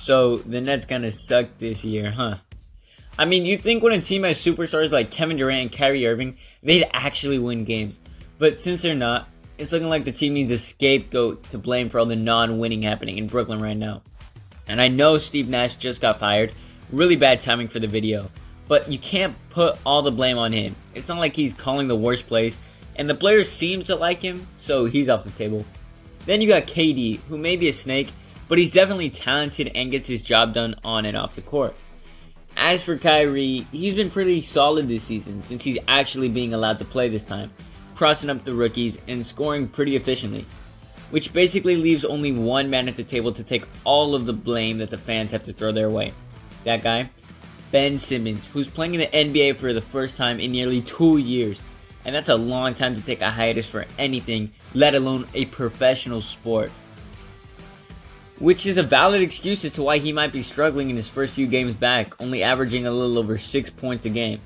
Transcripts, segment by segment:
So the Nets kind of suck this year, huh? I mean, you'd think when a team has superstars like Kevin Durant and Kyrie Irving, they'd actually win games. But since they're not, it's looking like the team needs a scapegoat to blame for all the non-winning happening in Brooklyn right now. And I know Steve Nash just got fired. Really bad timing for the video. But you can't put all the blame on him. It's not like he's calling the worst plays. And the players seem to like him, so he's off the table. Then you got KD, who may be a snake, but he's definitely talented and gets his job done on and off the court. As for Kyrie, he's been pretty solid this season since he's actually being allowed to play this time, crossing up the rookies and scoring pretty efficiently, which basically leaves only one man at the table to take all of the blame that the fans have to throw their way. That guy, Ben Simmons, who's playing in the NBA for the first time in nearly 2 years, and that's a long time to take a hiatus for anything, let alone a professional sport. Which is a valid excuse as to why he might be struggling in his first few games back, only averaging a little over 6 points a game.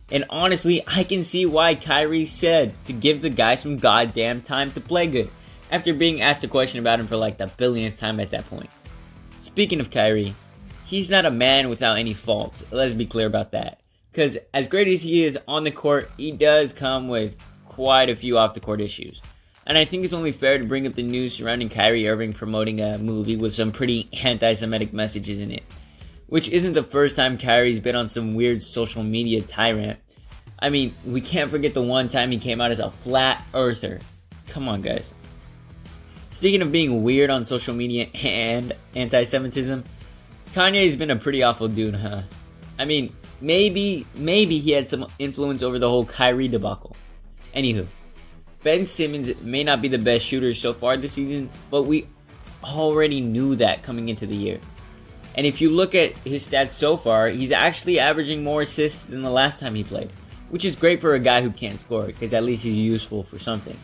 And honestly, I can see why Kyrie said to give the guy some goddamn time to play good, after being asked a question about him for like the billionth time at that point. Speaking of Kyrie, he's not a man without any faults, let's be clear about that. Because as great as he is on the court, he does come with quite a few off the court issues. And I think it's only fair to bring up the news surrounding Kyrie Irving promoting a movie with some pretty anti-Semitic messages in it. Which isn't the first time Kyrie's been on some weird social media tyrant. I mean, we can't forget the one time he came out as a flat earther. Come on, guys. Speaking of being weird on social media and anti-Semitism, Kanye's been a pretty awful dude, huh? I mean, maybe he had some influence over the whole Kyrie debacle. Anywho, Ben Simmons may not be the best shooter so far this season, but we already knew that coming into the year. And if you look at his stats so far, he's actually averaging more assists than the last time he played, which is great for a guy who can't score, because at least he's useful for something.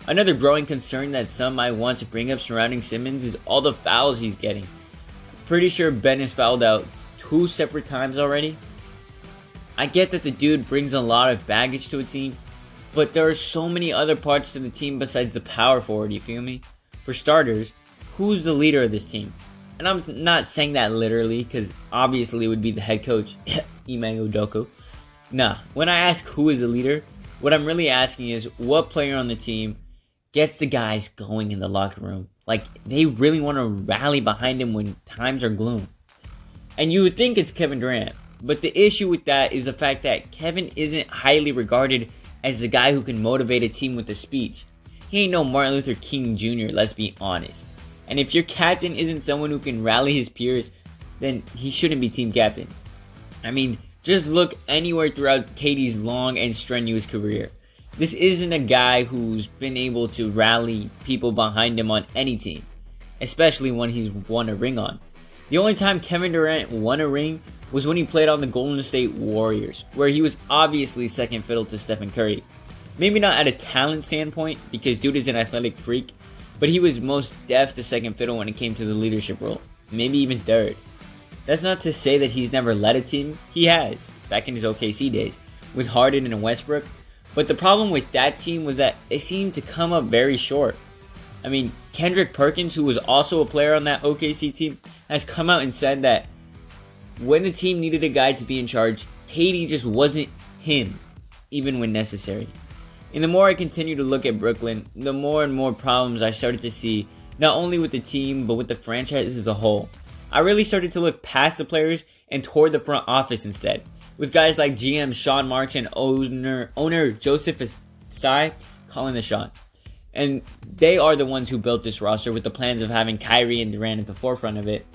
Another growing concern that some might want to bring up surrounding Simmons is all the fouls he's getting. Pretty sure Ben has fouled out 2 separate times already. I get that the dude brings a lot of baggage to a team, but there are so many other parts to the team besides the power forward, you feel me? For starters, who's the leader of this team? And I'm not saying that literally, because obviously it would be the head coach, Ime Udoka. Nah, when I ask who is the leader, what I'm really asking is what player on the team gets the guys going in the locker room. Like, they really want to rally behind him when times are gloom. And you would think it's Kevin Durant, but the issue with that is the fact that Kevin isn't highly regarded as the guy who can motivate a team with a speech. He ain't no Martin Luther King Jr., let's be honest. And if your captain isn't someone who can rally his peers, then he shouldn't be team captain. I mean, just look anywhere throughout KD's long and strenuous career. This isn't a guy who's been able to rally people behind him on any team, especially when he's won a ring on. The only time Kevin Durant won a ring was when he played on the Golden State Warriors, where he was obviously second fiddle to Stephen Curry. Maybe not at a talent standpoint, because dude is an athletic freak, but he was most def to second fiddle when it came to the leadership role, maybe even third. That's not to say that he's never led a team. He has, back in his OKC days, with Harden and Westbrook. But the problem with that team was that they seemed to come up very short. I mean, Kendrick Perkins, who was also a player on that OKC team, has come out and said that when the team needed a guy to be in charge, KD just wasn't him, even when necessary. And the more I continue to look at Brooklyn, the more and more problems I started to see, not only with the team, but with the franchise as a whole. I really started to look past the players and toward the front office instead, with guys like GM Sean Marks and owner Joseph Tsai calling the shots. And they are the ones who built this roster with the plans of having Kyrie and Durant at the forefront of it,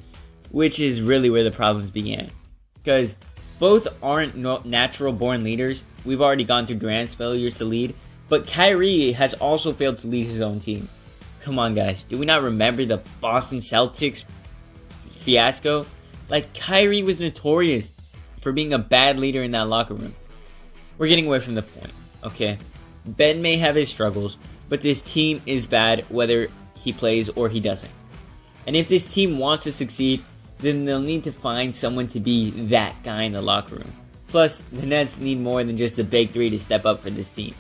which is really where the problems began. Because both aren't natural born leaders. We've already gone through Durant's failures to lead, but Kyrie has also failed to lead his own team. Come on, guys, do we not remember the Boston Celtics fiasco? Like, Kyrie was notorious for being a bad leader in that locker room. We're getting away from the point, okay? Ben may have his struggles, but this team is bad whether he plays or he doesn't. And if this team wants to succeed, then they'll need to find someone to be that guy in the locker room. Plus, the Nets need more than just the big three to step up for this team.